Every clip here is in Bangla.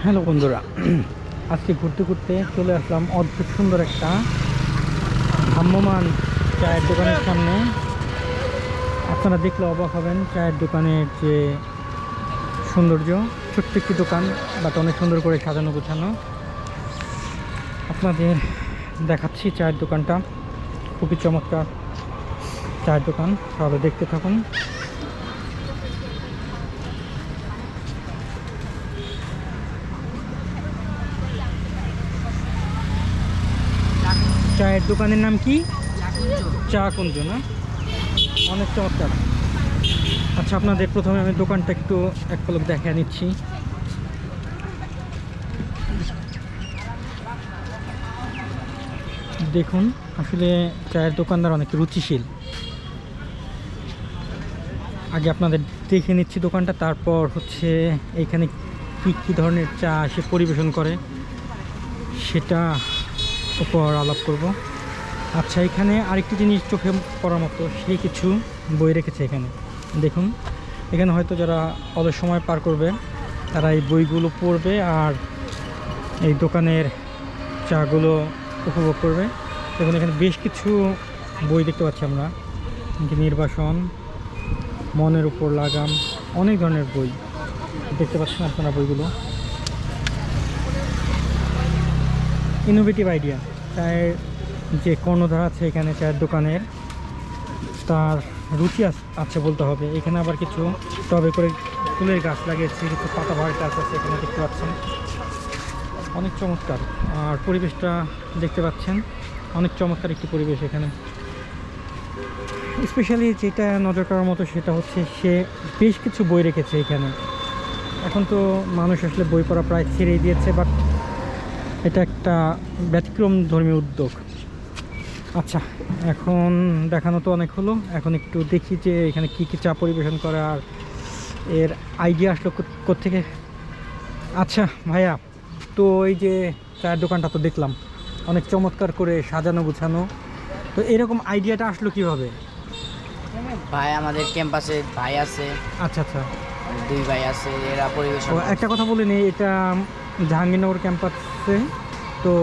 হ্যালো বন্ধুরা, আজকে ঘুরতে ঘুরতে চলে আসলাম অদ্ভুত সুন্দর একটা ভ্রাম্যমান চায়ের দোকানের সামনে। আপনারা দেখলে অবাক হবেন চায়ের দোকানের যে সৌন্দর্য। ছোট্ট একটি দোকান, বাট অনেক সুন্দর করে সাজানো গোছানো। আপনাদের দেখাচ্ছি চায়ের দোকানটা, খুবই চমৎকার চায়ের দোকান। তাহলে দেখতে থাকুন। চায়ের দোকানের নাম কি? চা কুঞ্জ না? অনেক চমৎকার। আচ্ছা, আপনাদের প্রথমে আমি দোকানটা একটু এক পলক দেখে নিচ্ছি। দেখুন, আসলে চায়ের দোকানদার অনেক রুচিশীল। আগে আপনাদের দেখে নিচ্ছি দোকানটা, তারপর হচ্ছে এইখানে কী কী ধরনের চা সে পরিবেশন করে সেটা উপর আলাপ করব। আচ্ছা, এখানে আরেকটি জিনিস চোখে পড়ার মতো, সে কিছু বই রেখেছে এখানে। দেখুন, এখানে হয়তো যারা অলস সময় পার করবে তারা এই বইগুলো পড়বে আর এই দোকানের চাগুলো উপভোগ করবে। দেখুন, এখানে বেশ কিছু বই দেখতে পাচ্ছি আমরা। নির্বাসন, মনের উপর লাগাম, অনেক ধরনের বই দেখতে পাচ্ছেন আপনারা। বইগুলো ইনোভেটিভ আইডিয়া। চায়ের যে কর্ণধার আছে এখানে চায়ের দোকানের, তার রুচি আছে বলতে হবে। এখানে আবার কিছু টবে করে ফুলের গাছ লাগিয়েছে, কিছু পাতাবাহার গাছ আছে এখানে দেখতে পাচ্ছেন। অনেক চমৎকার। আর পরিবেশটা দেখতে পাচ্ছেন, অনেক চমৎকার একটি পরিবেশ এখানে। স্পেশালি যেটা নজর করার মতো সেটা হচ্ছে সে বেশ কিছু বই রেখেছে এখানে। এখন তো মানুষ আসলে বই পড়া প্রায় ছেড়েই দিয়েছে, বাট এটা একটা ব্যতিক্রম ধর্মী উদ্যোগ। আচ্ছা, এখন দেখানো তো অনেক হলো, এখন একটু দেখি যে এখানে কী কী চা পরিবেশন করে আর এর আইডিয়া আসলো কোত্থেকে। আচ্ছা ভাইয়া, তো এই যে চায়ের দোকানটা তো দেখলাম অনেক চমৎকার করে সাজানো গুছানো, তো এরকম আইডিয়াটা আসলো কিভাবে? ভাই, আমাদের ক্যাম্পাসে ভাই আছে। আচ্ছা আচ্ছা, দুই ভাই আছে, এরা পরিবেশন তো একটা কথা বলিনি, এটা জাহাঙ্গীরনগর ক্যাম্পাসে। তো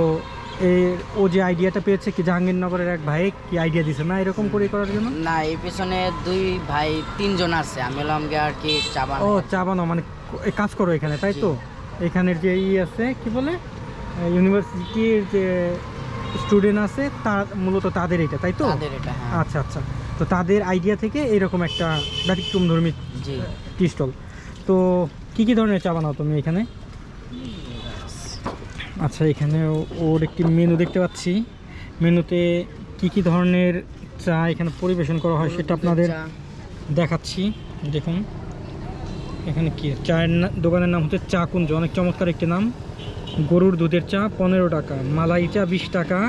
ও যে আইডিয়াটা পেয়েছে কি জাহাঙ্গীরনগরের এক ভাই কি আইডিয়া দিছে না এরকম করে করার জন্য? না, এই পিছনে দুই ভাই তিনজন আছে। আমি হলাম গিয়ে আর কি চা বানাই। ও, চা বানাও মানে কাজ করো এখানে, তাই তো? এখানের যে আছে কি বলে, ইউনিভার্সিটির যে স্টুডেন্ট আছে তার মূলত তাদের এটা, তাই তো? তাদের এটা, হ্যাঁ। আচ্ছা আচ্ছা, তো তাদের আইডিয়া থেকে এরকম একটা ব্যতিক্রমধর্মী জি। Tea stall. তো কি কি ধরনের চা বানাও তুমি এখানে? আচ্ছা, এখানে ওর একটি মেনু দেখতে পাচ্ছি। মেনুতে কি কি ধরনের চা এখানে পরিবেশন করা হয় সেটা আপনাদের দেখাচ্ছি। দেখুন, এখানে কি চায়ের দোকানের নাম হচ্ছে চা কুঞ্জ। অনেক চমৎকার একটি নাম। গরুর দুধের চা 15 টাকা, মালাই চা 20 টাকা,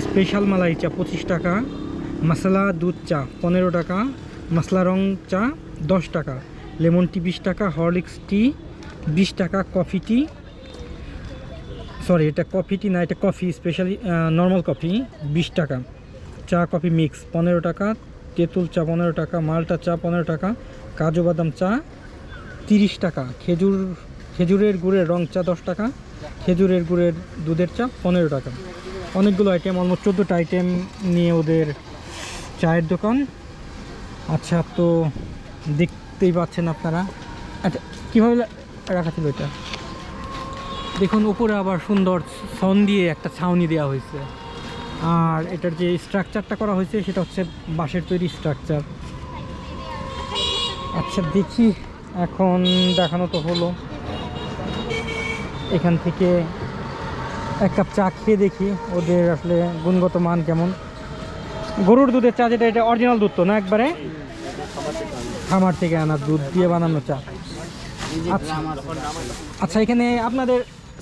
স্পেশাল মালাই চা 25 টাকা, মশলা দুধ চা 15 টাকা, মশলা রং চা 10 টাকা, লেমন টি 20 টাকা, হরলিক্স টি 20 টাকা, কফি টি, সরি এটা কফি টি না, এটা কফি স্পেশালি নর্মাল কফি 20 টাকা, চা কফি মিক্স 15 টাকা, তেঁতুল চা 15 টাকা, মালটা চা 15 টাকা, কাজু বাদাম চা 30 টাকা, খেজুরের গুড়ের রং চা 10 টাকা, খেজুরের গুড়ের দুধের চা 15 টাকা। অনেকগুলো আইটেম, অলমোস্ট 14টা আইটেম নিয়ে ওদের চায়ের দোকান। আচ্ছা, তো দেখতেই পাচ্ছেন আপনারা। আচ্ছা, কীভাবে রাখা ছিল এটা? দেখুন, উপরে আবার সুন্দর সন দিয়ে একটা ছাউনি দেওয়া হয়েছে। আর এটার যে স্ট্রাকচারটা করা হয়েছে সেটা হচ্ছে বাঁশের তৈরি স্ট্রাকচার। আচ্ছা, দেখি, এখন দেখানো তো হলো, এখান থেকে এক কাপ চা খেয়ে দেখি ওদের আসলে গুণগত মান কেমন। গরুর দুধের চা যেটা, এটা অরিজিনাল দুধ তো না? একবারে খামার থেকে আনা দুধ দিয়ে বানানো চা। আচ্ছা আচ্ছা, এখানে আপনাদের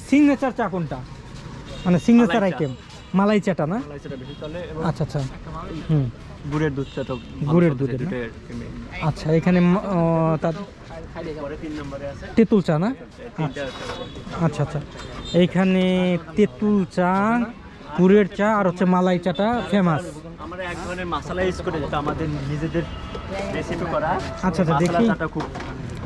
সিগনেচার চা কোনটা, মানে সিগনেচার আইটেম? মালাই চাটা না? আচ্ছা আচ্ছা, হুম, গুড়ের দুধ চা তো গুড়ের দুধের না? আচ্ছা, এখানে তার তেঁতুল চা না? আচ্ছা আচ্ছা, এইখানে তেঁতুল চা, গুড়ের চা আর হচ্ছে মালাই চাটা ফেমাস। আমরা এক ধরনের মশলা ইউজ করে, যেটা আমাদের নিজেদের রেসিপি করা। আচ্ছা আচ্ছা, দেখি। চাটা খুব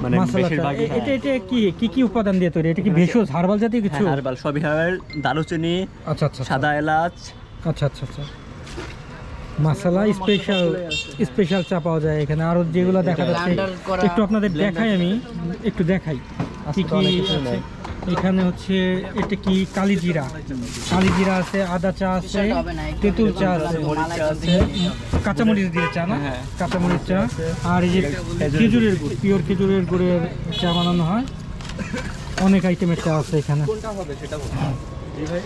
মানে মাসালা চা বেশিরভাগই এটা এটা কি কি কি উপাদান দিয়ে তৈরি? এটা কি ভেষজ হার্বাল জাতীয় কিছু? হার্বাল সবই হার্বাল, দারুচিনি, আচ্ছা আচ্ছা সাদা এলাচ। আচ্ছা আচ্ছা আচ্ছা মাসালা স্পেশাল চা পাওয়া যায় এখানে। আরো যেগুলো দেখা যাচ্ছে Blender করা একটু আপনাদের দেখাই, আমি একটু দেখাই কি কি আছে এখানে। হচ্ছে এটা কি কালিজিরা আছে, আদা চা আছে, সেটা হবে না, একটু তেঁতুল চা মালাই আছে, করতে হবে। কাঁচামরিচ দিয়ে চা না, কাঁচামরিচ চা। আর এই যে খেজুরের গুড়, পিওর খেজুরের গুড়ের চা বানানো হয়। অনেক আইটেমের চা আছে এখানে। কোনটা হবে সেটা বলুন জি ভাই।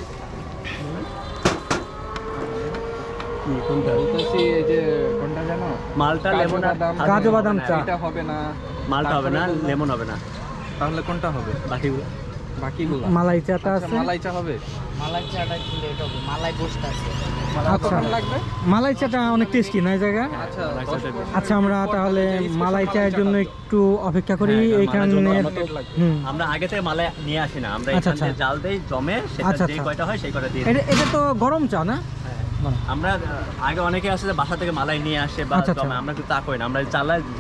কি কোনটা বলতেছি এই যে কোনটা জানো? মালটা লেমন আর কাজু বাদাম চা। এটা হবে না, মালটা হবে না, লেমন হবে না, তাহলে কোনটা হবে? বাকিগুলো বাকিগুলো মালাই চাটা আচ্ছা, আছে। মালাই চা হবে। মালাই চাটা একটু লেট হবে, মালাই বসতে আছে। আচ্ছা কতক্ষণ লাগবে? মালাই চাটা অনেক টেস্টি না এই জায়গা। আচ্ছা আচ্ছা আমরা তাহলে মালাই চায়ের জন্য একটু অপেক্ষা করি এইখানে। আমরা আগে থেকে মালাই নিয়ে আসি না, আমরা আচ্ছা, এখানে জাল দেই জমে, সেটা আচ্ছা, যে আচ্ছা। কয়টা হয় সেই কয়টা দিয়ে দিই। এটা তো গরম চা না? আমরা আগে অনেকে আছে যে বাসা থেকে মালাই নিয়ে আসে বা আচ্ছা, আচ্ছা। জমে, আমরা কিন্তু তা করি না, আমরা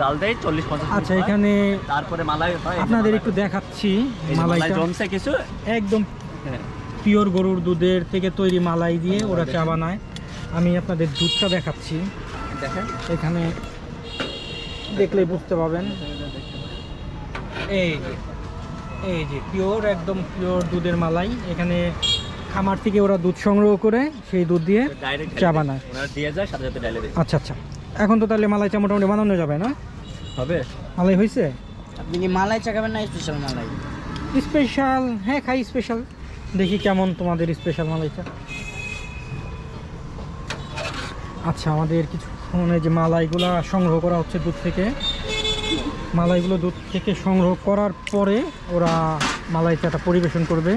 জাল দেই 40-50 মিনিট আচ্ছা হয়, এখানে তারপরে মালাই হয়। এই যে আপনাদের মালাই- একটু দেখাচ্ছি এই যে মালাই মালাইটা। জমছে কিছু। একদম হ্যাঁ, পিওর গরুর দুধের থেকে তৈরি মালাই দিয়ে ওরা চা বানায়। আমি আপনাদের দুধটা দেখাচ্ছি, দেখেন এখানে দেখলেই বুঝতে পাবেন। এই যে পিওর, একদম পিওর দুধের মালাই। এখানে খামার থেকে ওরা দুধ সংগ্রহ করে সেই দুধ দিয়ে ডাইরেক্ট চা বানায়। ওনারা দিয়ে যায়, সাথে সাথে ডালে দেয়। আচ্ছা আচ্ছা, এখন তো তাহলে মালাই চা মোটামুটি বানানো যাবে না? হবে মালাই হয়েছে? আপনি কি মালাই চা খাবেন না স্পেশাল মালাই? স্পেশাল, হ্যাঁ খাই স্পেশাল। দেখি কেমন তোমাদের স্পেশাল মালাইটা। আচ্ছা আমাদের কিছুক্ষণ এই যে মালাইগুলা সংগ্রহ করা হচ্ছে দুধ থেকে। মালাইগুলো দুধ থেকে সংগ্রহ করার পরে ওরা মালাই চাটা পরিবেশন করবে।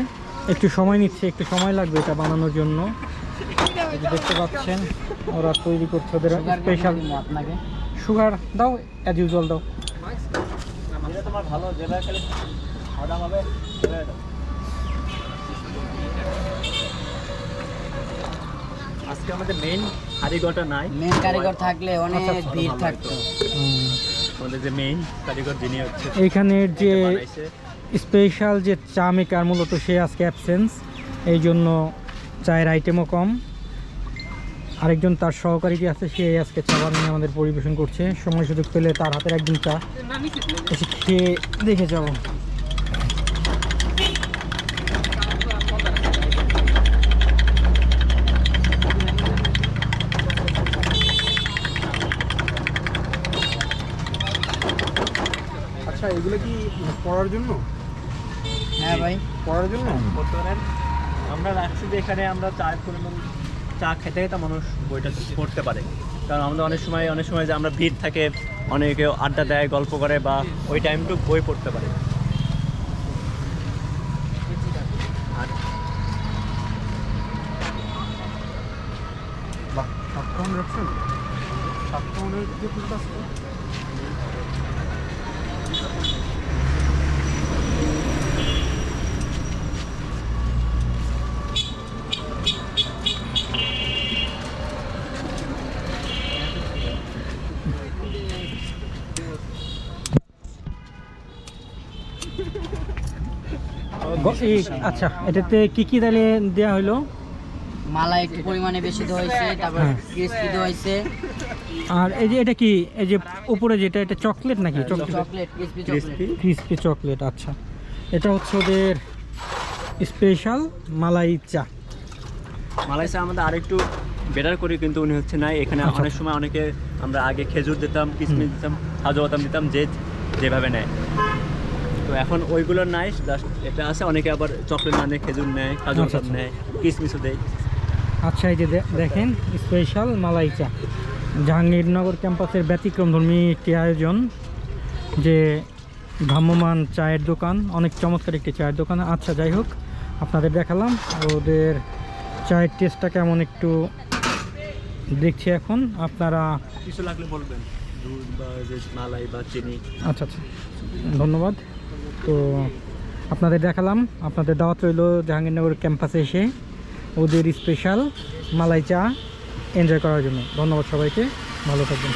একটু সময় নিচ্ছে, একটু সময় লাগবে এটা বানানোর জন্য। এই যে দেখতে পাচ্ছেন ওরা তৈরি করছে ওদের স্পেশাল। আপনাকে সুগার দাও, অ্যাজ ইউজুয়াল দাও। যেটা তোমার ভালো, যেটা খেলে খাওয়া হবে সেটাই দাও। আজকে আমাদের মেইন কারিগরটা নাই, মেন কারিগর থাকলে অনেক ভিড় থাকতো। আমাদের যে মেইন কারিগর যিনি হচ্ছে এইখানের যে বানাইছে, স্পেশাল যে চা মেকার মূলত সে আজকে অ্যাবসেন্স, এই জন্য চায়ের আইটেমও কম। আরেকজন তার সহকারী যে আছে সে আজকে চা বানিয়ে আমাদের পরিবেশন করছে। সময় সুযোগ পেলে তার হাতের একদিন চা এসে খেয়ে দেখে যাব। আচ্ছা এগুলো কি পড়ার জন্য? হ্যাঁ ভাই, পড়ার জন্য করতে পারেন। আমরা রাখছি যে এখানে আমরা চায়ের পরিমাণ, চা খেতে খেতে মানুষ বইটা পড়তে পারে। কারণ আমাদের অনেক সময় যে আমরা ভিড় থাকে, অনেকে আড্ডা দেয়, গল্প করে, বা ওই টাইমটুকু বই পড়তে পারে। আর বাহ, 7 পাউন্ড রাখছেন? 7 পাউন্ডের যে ফুলটা আছে আচ্ছা এটাতে কি কি তাহলে দেওয়া হলো? মালাই একটু পরিমাণে বেশি দেওয়া হয়েছে, তারপর হ্যাঁ। ক্রিসপি দেওয়া হয়েছে, আর এই যে এটা কি, এই যে উপরে যেটা, এটা চকলেট নাকি? Chocolate, chocolate, crispy chocolate. Crispy chocolate. আচ্ছা এটা হচ্ছে ওদের স্পেশাল মালাই চা। মালাই চা আমাদের আরেকটু বেটার করি, কিন্তু উনি হচ্ছে নাই এখানে। আচ্ছা। অনেক সময় অনেকে আমরা আগে খেজুর দিতাম, কিশমিশ দিতাম, কাজু বাদাম দিতাম, যে যেভাবে নেয়। তো এখন ওইগুলো নাই, জাস্ট এটা আছে। অনেকে আবার চকলেট না নেয়, খেজুর নেয়, কাজু আচ্ছা, বাদাম নেয়, কিশমিশও দেয়। আচ্ছা এই যে দেখেন স্পেশাল মালাই চা, জাহাঙ্গীরনগর ক্যাম্পাসের ব্যতিক্রমধর্মী একটি আয়োজন, যে ভ্রাম্যমান চায়ের দোকান, অনেক চমৎকার একটি চায়ের দোকান। আচ্ছা যাই হোক, আপনাদের দেখালাম ওদের চায়ের টেস্টটা কেমন একটু দেখছি এখন। আপনারা কিছু লাগলে বলবেন, দুধ বা যে মালাই বা চিনি। আচ্ছা আচ্ছা, ধন্যবাদ। তো আপনাদের দেখালাম, আপনাদের দাওয়াত রইল জাহাঙ্গীরনগর ক্যাম্পাসে এসে ওদের স্পেশাল মালাই চা এনজয় করার জন্য। ধন্যবাদ সবাইকে, ভালো থাকবেন।